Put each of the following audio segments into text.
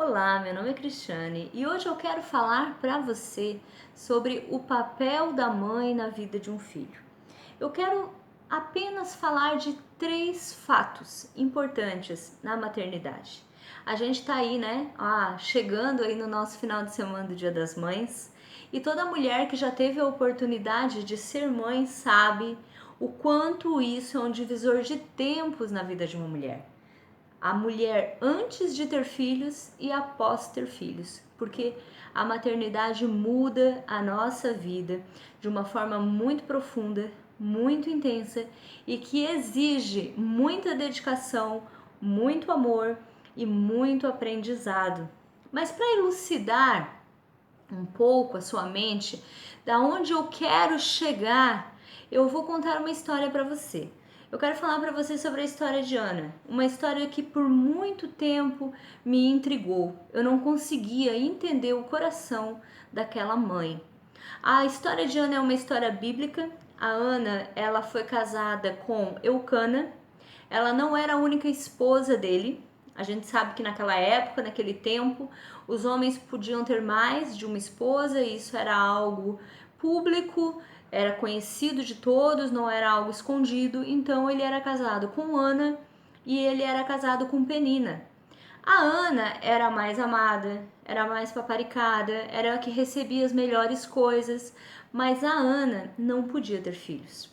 Olá, meu nome é Cristiane e hoje eu quero falar para você sobre o papel da mãe na vida de um filho. Eu quero apenas falar de 3 fatos importantes na maternidade. A gente tá aí, né? Chegando aí no nosso final de semana do Dia das Mães, e toda mulher que já teve a oportunidade de ser mãe sabe o quanto isso é um divisor de tempos na vida de uma mulher. A mulher antes de ter filhos e após ter filhos, porque a maternidade muda a nossa vida de uma forma muito profunda, muito intensa e que exige muita dedicação, muito amor e muito aprendizado. Mas para elucidar um pouco a sua mente, da onde eu quero chegar, eu vou contar uma história para você. Eu quero falar para você sobre a história de Ana, uma história que por muito tempo me intrigou. Eu não conseguia entender o coração daquela mãe. A história de Ana é uma história bíblica. A Ana, ela foi casada com Eucana. Ela não era a única esposa dele. A gente sabe que naquela época, naquele tempo, os homens podiam ter mais de uma esposa, e isso era algo público, era conhecido de todos, não era algo escondido. Então ele era casado com Ana e ele era casado com Penina. A Ana era a mais amada, era a mais paparicada, era a que recebia as melhores coisas, mas a Ana não podia ter filhos.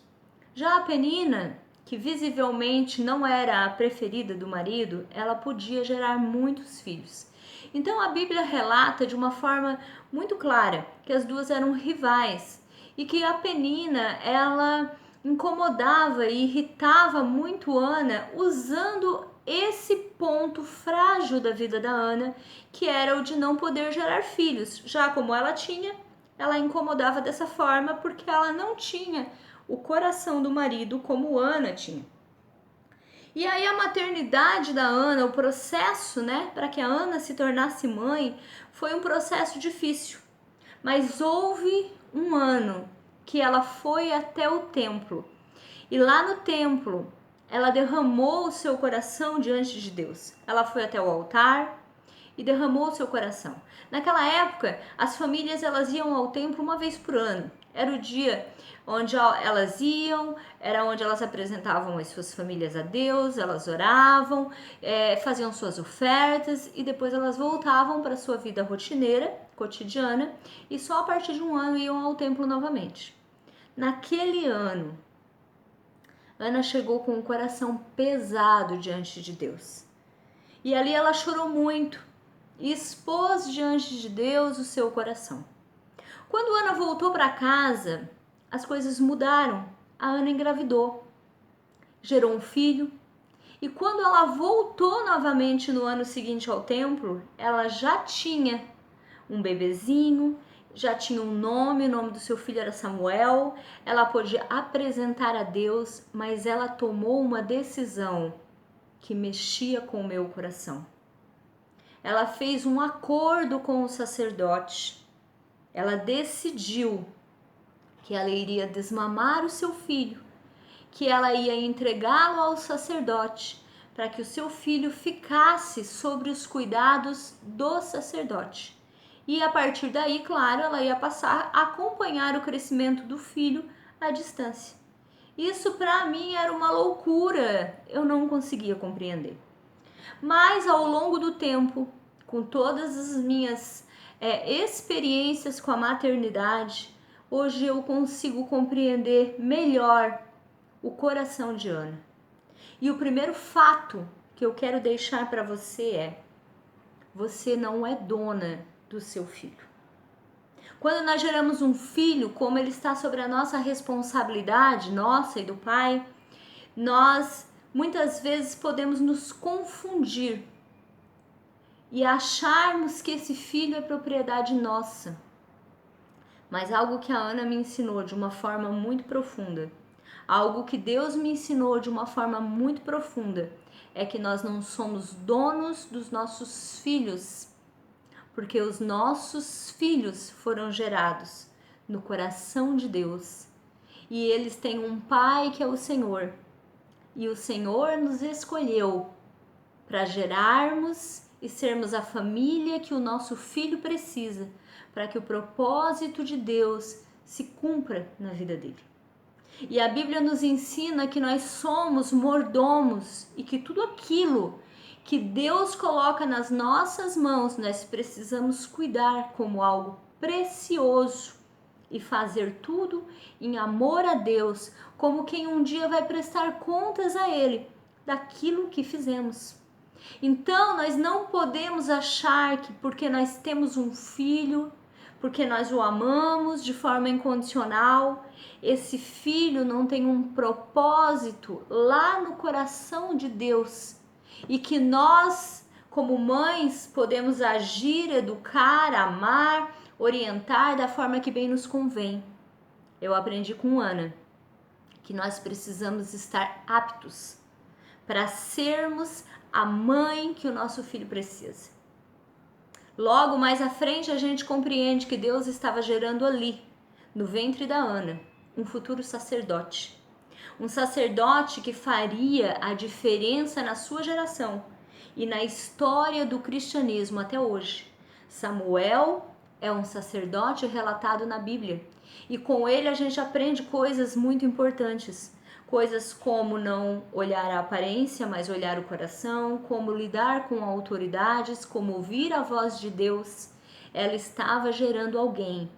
Já a Penina, que visivelmente não era a preferida do marido, ela podia gerar muitos filhos. Então a Bíblia relata de uma forma muito clara que as duas eram rivais e que a Penina, ela incomodava e irritava muito Ana usando esse ponto frágil da vida da Ana, que era o de não poder gerar filhos. Já como ela tinha, ela incomodava dessa forma porque ela não tinha o coração do marido como Ana tinha. E aí a maternidade da Ana, o processo, né, para que a Ana se tornasse mãe, foi um processo difícil. Mas houve um ano que ela foi até o templo. E lá no templo, ela derramou o seu coração diante de Deus. Ela foi até o altar e derramou o seu coração. Naquela época, as famílias elas iam ao templo uma vez por ano. Era o dia onde elas iam, era onde elas apresentavam as suas famílias a Deus, elas oravam, faziam suas ofertas e depois elas voltavam para a sua vida rotineira, cotidiana, e só a partir de um ano iam ao templo novamente. Naquele ano, Ana chegou com o coração pesado diante de Deus. E ali ela chorou muito e expôs diante de Deus o seu coração. Quando Ana voltou para casa, as coisas mudaram. A Ana engravidou, gerou um filho, e quando ela voltou novamente no ano seguinte ao templo, ela já tinha um bebezinho, já tinha um nome, o nome do seu filho era Samuel, ela pôde apresentar a Deus, mas ela tomou uma decisão que mexia com o meu coração. Ela fez um acordo com o sacerdote. Ela decidiu que ela iria desmamar o seu filho, que ela ia entregá-lo ao sacerdote, para que o seu filho ficasse sobre os cuidados do sacerdote. E a partir daí, claro, ela ia passar a acompanhar o crescimento do filho à distância. Isso para mim era uma loucura, eu não conseguia compreender. Mas ao longo do tempo, com todas as minhas experiências com a maternidade, hoje eu consigo compreender melhor o coração de Ana. E o primeiro fato que eu quero deixar para você é: você não é dona do seu filho. Quando nós geramos um filho, como ele está sobre a nossa responsabilidade, nossa e do pai, nós muitas vezes podemos nos confundir e acharmos que esse filho é propriedade nossa. Mas algo que a Ana me ensinou de uma forma muito profunda, algo que Deus me ensinou de uma forma muito profunda, é que nós não somos donos dos nossos filhos, porque os nossos filhos foram gerados no coração de Deus. E eles têm um pai que é o Senhor. E o Senhor nos escolheu para gerarmos e sermos a família que o nosso filho precisa para que o propósito de Deus se cumpra na vida dele. E a Bíblia nos ensina que nós somos mordomos e que tudo aquilo que Deus coloca nas nossas mãos nós precisamos cuidar como algo precioso e fazer tudo em amor a Deus, como quem um dia vai prestar contas a Ele daquilo que fizemos. Então nós não podemos achar que porque nós temos um filho, porque nós o amamos de forma incondicional, esse filho não tem um propósito lá no coração de Deus e que nós, como mães, podemos agir, educar, amar, orientar da forma que bem nos convém. Eu aprendi com Ana que nós precisamos estar aptos para sermos a mãe que o nosso filho precisa. Logo mais à frente a gente compreende que Deus estava gerando ali, no ventre da Ana, um futuro sacerdote. Um sacerdote que faria a diferença na sua geração e na história do cristianismo até hoje. Samuel é um sacerdote relatado na Bíblia e com ele a gente aprende coisas muito importantes. Coisas como não olhar a aparência, mas olhar o coração, como lidar com autoridades, como ouvir a voz de Deus. Ela estava gerando alguém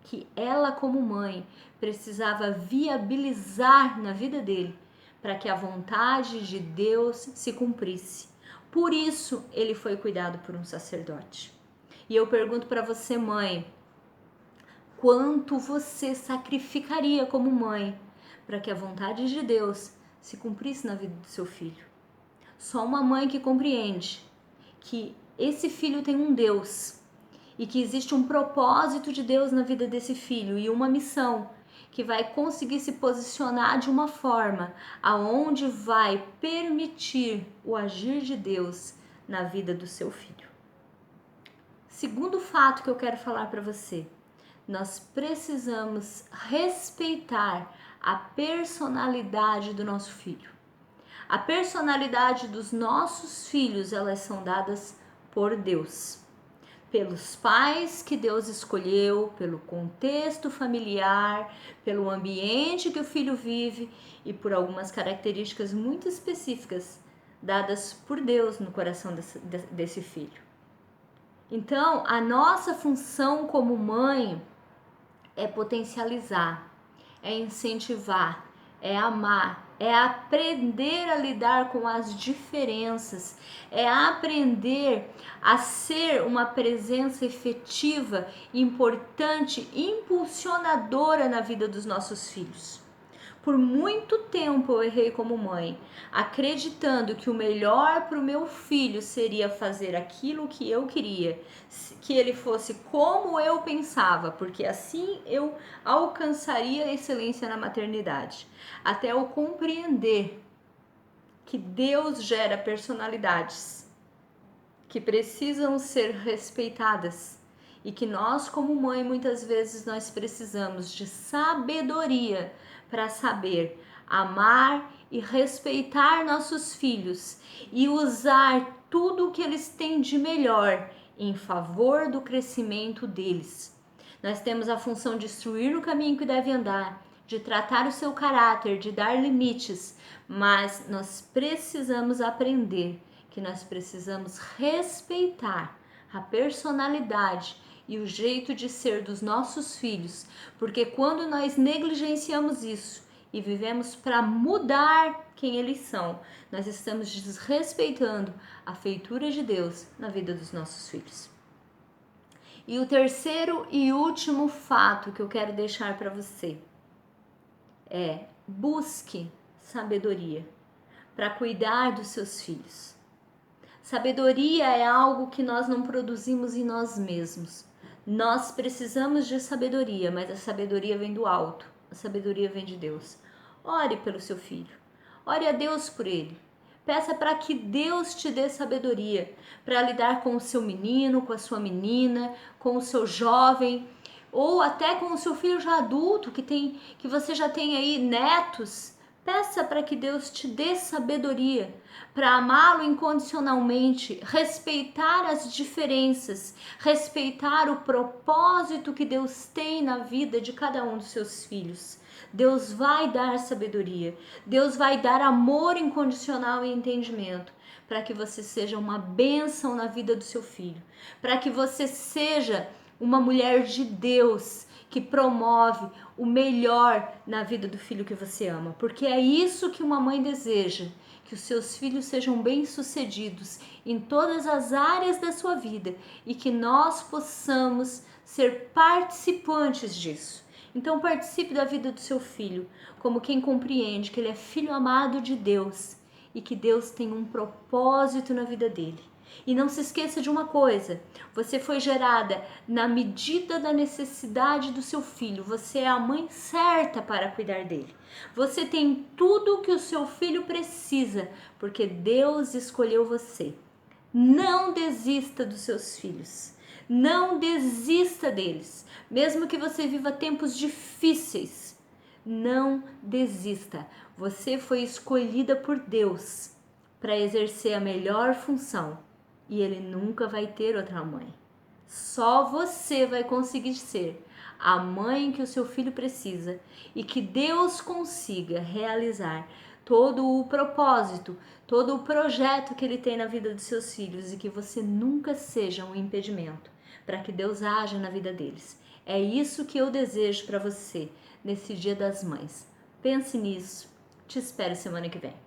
que ela, como mãe, precisava viabilizar na vida dele para que a vontade de Deus se cumprisse. Por isso, ele foi cuidado por um sacerdote. E eu pergunto para você, mãe, quanto você sacrificaria como mãe para que a vontade de Deus se cumprisse na vida do seu filho? Só uma mãe que compreende que esse filho tem um Deus e que existe um propósito de Deus na vida desse filho e uma missão que vai conseguir se posicionar de uma forma aonde vai permitir o agir de Deus na vida do seu filho. Segundo fato que eu quero falar para você, nós precisamos respeitar a personalidade do nosso filho. A personalidade dos nossos filhos, elas são dadas por Deus. Pelos pais que Deus escolheu, pelo contexto familiar, pelo ambiente que o filho vive e por algumas características muito específicas dadas por Deus no coração desse filho. Então, a nossa função como mãe é potencializar, é incentivar, é amar, é aprender a lidar com as diferenças, é aprender a ser uma presença efetiva, importante, impulsionadora na vida dos nossos filhos. Por muito tempo eu errei como mãe, acreditando que o melhor para o meu filho seria fazer aquilo que eu queria, que ele fosse como eu pensava, porque assim eu alcançaria a excelência na maternidade. Até eu compreender que Deus gera personalidades que precisam ser respeitadas e que nós, como mãe, muitas vezes nós precisamos de sabedoria para saber amar e respeitar nossos filhos e usar tudo o que eles têm de melhor em favor do crescimento deles. Nós temos a função de instruir no caminho que deve andar, de tratar o seu caráter, de dar limites, mas nós precisamos aprender que nós precisamos respeitar a personalidade e o jeito de ser dos nossos filhos, porque quando nós negligenciamos isso e vivemos para mudar quem eles são, nós estamos desrespeitando a feitura de Deus na vida dos nossos filhos. E o terceiro e último fato que eu quero deixar para você é: busque sabedoria para cuidar dos seus filhos. Sabedoria é algo que nós não produzimos em nós mesmos. Nós precisamos de sabedoria, mas a sabedoria vem do alto, a sabedoria vem de Deus. Ore pelo seu filho, ore a Deus por ele. Peça para que Deus te dê sabedoria para lidar com o seu menino, com a sua menina, com o seu jovem, ou até com o seu filho já adulto, que você já tem aí netos, Peça para que Deus te dê sabedoria para amá-lo incondicionalmente, respeitar as diferenças, respeitar o propósito que Deus tem na vida de cada um dos seus filhos. Deus vai dar sabedoria, Deus vai dar amor incondicional e entendimento para que você seja uma bênção na vida do seu filho, para que você seja uma mulher de Deus que promove o melhor na vida do filho que você ama, porque é isso que uma mãe deseja, que os seus filhos sejam bem-sucedidos em todas as áreas da sua vida e que nós possamos ser participantes disso. Então participe da vida do seu filho como quem compreende que ele é filho amado de Deus e que Deus tem um propósito na vida dele. E não se esqueça de uma coisa, você foi gerada na medida da necessidade do seu filho, você é a mãe certa para cuidar dele. Você tem tudo o que o seu filho precisa, porque Deus escolheu você. Não desista dos seus filhos, não desista deles, mesmo que você viva tempos difíceis. Não desista, você foi escolhida por Deus para exercer a melhor função. E ele nunca vai ter outra mãe. Só você vai conseguir ser a mãe que o seu filho precisa e que Deus consiga realizar todo o propósito, todo o projeto que ele tem na vida dos seus filhos e que você nunca seja um impedimento para que Deus haja na vida deles. É isso que eu desejo para você nesse Dia das Mães. Pense nisso. Te espero semana que vem.